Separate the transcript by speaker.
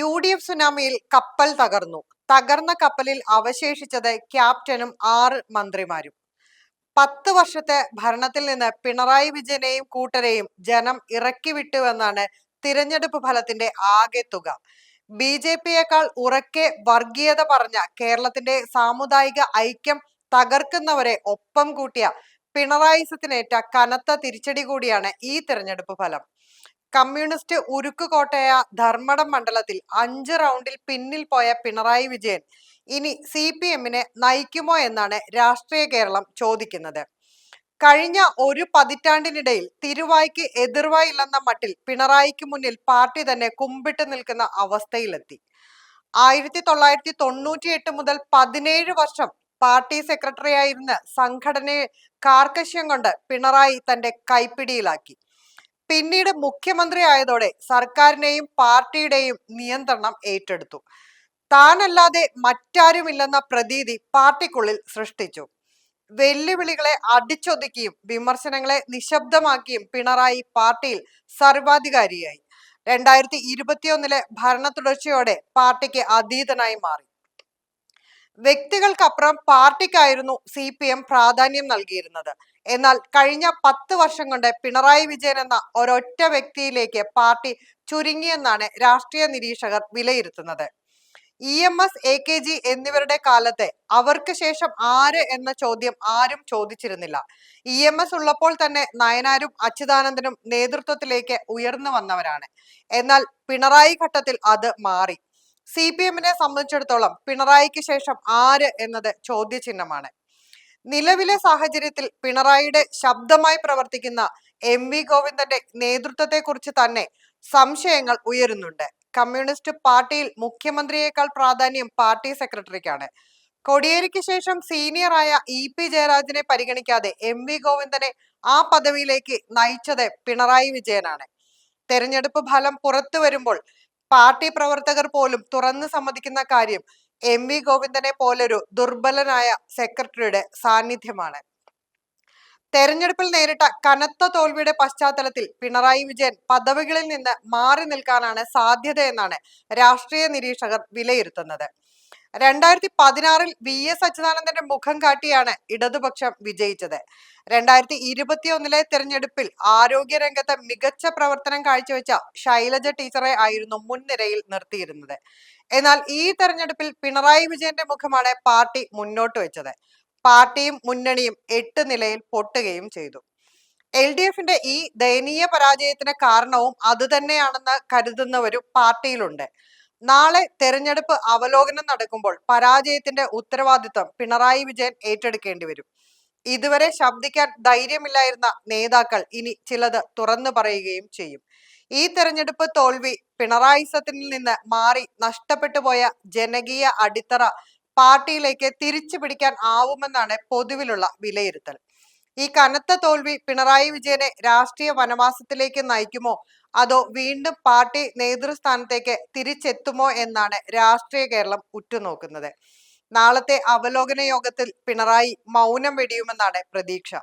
Speaker 1: UDF സുനാമിയിൽ കപ്പൽ തകർന്നു. തകർന്ന കപ്പലിൽ അവശേഷിച്ചത് ക്യാപ്റ്റനും 6 മന്ത്രിമാരും. 10 വർഷത്തെ ഭരണത്തിൽ നിന്ന് പിണറായി വിജയനെയും കൂട്ടരെയും ജനം ഇറക്കിവിട്ടുവെന്നാണ് തിരഞ്ഞെടുപ്പ് ഫലത്തിന്റെ ആകെ തുക. BJP-യേക്കാൾ ഉറക്കെ വർഗീയത പറഞ്ഞ കേരളത്തിന്റെ സാമുദായിക ഐക്യം തകർക്കുന്നവരെ ഒപ്പം കൂട്ടിയ പിണറായിസത്തിനേറ്റ കനത്ത തിരിച്ചടി കൂടിയാണ് ഈ തിരഞ്ഞെടുപ്പ് ഫലം. കമ്മ്യൂണിസ്റ്റ് ഉരുക്കുകോട്ടയായ ധർമ്മടം മണ്ഡലത്തിൽ 5 റൗണ്ടിൽ പിന്നിൽ പോയ പിണറായി വിജയൻ ഇനി CPM-നെ നയിക്കുമോ എന്നാണ് രാഷ്ട്രീയ കേരളം ചോദിക്കുന്നത്. കഴിഞ്ഞ ഒരു പതിറ്റാണ്ടിനിടയിൽ തിരുവായ്ക്ക് എതിർവായില്ലെന്ന മട്ടിൽ പിണറായിക്ക് മുന്നിൽ പാർട്ടി തന്നെ കുമ്പിട്ട് നിൽക്കുന്ന അവസ്ഥയിലെത്തി. 1998 മുതൽ 17 വർഷം പാർട്ടി സെക്രട്ടറിയായിരുന്ന സംഘടനയെ കാർക്കശ്യം കൊണ്ട് പിണറായി തന്റെ കൈപ്പിടിയിലാക്കി. പിന്നീട് മുഖ്യമന്ത്രി ആയതോടെ സർക്കാരിനെയും പാർട്ടിയുടെയും നിയന്ത്രണം ഏറ്റെടുത്തു. താനല്ലാതെ മറ്റാരുമില്ലെന്ന പ്രതീതി പാർട്ടിക്കുള്ളിൽ സൃഷ്ടിച്ചു. വെല്ലുവിളികളെ അടിച്ചൊതുക്കിയും വിമർശനങ്ങളെ നിശബ്ദമാക്കിയും പിണറായി പാർട്ടിയിൽ സർവാധികാരിയായി. 2021 ഭരണ തുടർച്ചയോടെ പാർട്ടിക്ക് അതീതനായി മാറി. വ്യക്തികൾക്കപ്പുറം പാർട്ടിക്കായിരുന്നു CPM പ്രാധാന്യം നൽകിയിരുന്നത്. എന്നാൽ കഴിഞ്ഞ 10 വർഷം കൊണ്ട് പിണറായി വിജയൻ എന്ന ഒരൊറ്റ വ്യക്തിയിലേക്ക് പാർട്ടി ചുരുങ്ങിയെന്നാണ് രാഷ്ട്രീയ നിരീക്ഷകർ വിലയിരുത്തുന്നത്. EMS, AKG എന്നിവരുടെ കാലത്ത് അവർക്ക് ശേഷം ആര് എന്ന ചോദ്യം ആരും ചോദിച്ചിരുന്നില്ല. EMS ഉള്ളപ്പോൾ തന്നെ നയനാരും അച്യുതാനന്ദനും നേതൃത്വത്തിലേക്ക് ഉയർന്നു വന്നവരാണ്. എന്നാൽ പിണറായി ഘട്ടത്തിൽ അത് മാറി. CPM-നെ സംബന്ധിച്ചിടത്തോളം പിണറായിക്ക് ശേഷം ആര് എന്നത് ചോദ്യചിഹ്നമാണ്. നിലവിലെ സാഹചര്യത്തിൽ പിണറായിയുടെ ശബ്ദമായി പ്രവർത്തിക്കുന്ന MV ഗോവിന്ദന്റെ നേതൃത്വത്തെക്കുറിച്ച് തന്നെ സംശയങ്ങൾ ഉയരുന്നുണ്ട്. കമ്മ്യൂണിസ്റ്റ് പാർട്ടിയിൽ മുഖ്യമന്ത്രിയേക്കാൾ പ്രാധാന്യം പാർട്ടി സെക്രട്ടറിക്കാണ്. കോടിയേരിക്ക് ശേഷം സീനിയറായ EP ജയരാജനെ പരിഗണിക്കാതെ MV ഗോവിന്ദനെ ആ പദവിയിലേക്ക് നയിച്ചത് പിണറായി വിജയനാണ്. തെരഞ്ഞെടുപ്പ് ഫലം പുറത്തു വരുമ്പോൾ പാർട്ടി പ്രവർത്തകർ പോലും തുറന്നു സമ്മതിക്കുന്ന കാര്യം MV ഗോവിന്ദനെ പോലൊരു ദുർബലനായ സെക്രട്ടറിയുടെ സാന്നിധ്യമാണ്. തെരഞ്ഞെടുപ്പിൽ നേരിട്ട കനത്ത തോൽവിയുടെ പശ്ചാത്തലത്തിൽ പിണറായി വിജയൻ പദവികളിൽ നിന്ന് മാറി നിൽക്കാനാണ് സാധ്യതയെന്നാണ് രാഷ്ട്രീയ നിരീക്ഷകർ വിലയിരുത്തുന്നത്. 2016 VS അച്യുതാനന്ദന്റെ മുഖം കാട്ടിയാണ് ഇടതുപക്ഷം വിജയിച്ചത്. 2021 തെരഞ്ഞെടുപ്പിൽ ആരോഗ്യരംഗത്ത് മികച്ച പ്രവർത്തനം കാഴ്ചവെച്ച ശൈലജ ടീച്ചറെ ആയിരുന്നു മുൻനിരയിൽ നിർത്തിയിരുന്നത്. എന്നാൽ ഈ തെരഞ്ഞെടുപ്പിൽ പിണറായി വിജയന്റെ മുഖമാണ് പാർട്ടി മുന്നോട്ട് വെച്ചത്. പാർട്ടിയും മുന്നണിയും 8 നിലയിൽ പൊട്ടുകയും ചെയ്തു. LDF-ന്റെ ഈ ദയനീയ പരാജയത്തിന് കാരണവും അതുതന്നെയാണെന്ന് കരുതുന്നവരും പാർട്ടിയിലുണ്ട്. നാളെ തെരഞ്ഞെടുപ്പ് അവലോകനം നടക്കുമ്പോൾ പരാജയത്തിന്റെ ഉത്തരവാദിത്വം പിണറായി വിജയൻ ഏറ്റെടുക്കേണ്ടി വരും. ഇതുവരെ ശബ്ദിക്കാൻ ധൈര്യമില്ലായിരുന്ന നേതാക്കൾ ഇനി ചിലത് തുറന്നു പറയുകയും ചെയ്യും. ഈ തെരഞ്ഞെടുപ്പ് തോൽവി പിണറായിസത്തിൽ നിന്ന് മാറി നഷ്ടപ്പെട്ടു പോയ ജനകീയ അടിത്തറ പാർട്ടിയിലേക്ക് തിരിച്ചു പിടിക്കാൻ ആവുമെന്നാണ് പൊതുവിലുള്ള വിലയിരുത്തൽ. ഈ കനത്ത തോൽവി പിണറായി വിജയനെ രാഷ്ട്രീയ വനവാസത്തിലേക്ക് നയിക്കുമോ അതോ വീണ്ടും പാർട്ടി നേതൃസ്ഥാനത്തേക്ക് തിരിച്ചെത്തുമോ എന്നാണ് രാഷ്ട്രീയ കേരളം ഉറ്റുനോക്കുന്നത്. നാളത്തെ അവലോകന യോഗത്തിൽ പിണറായി മൗനം വെടിയുമെന്നാണ് പ്രതീക്ഷ.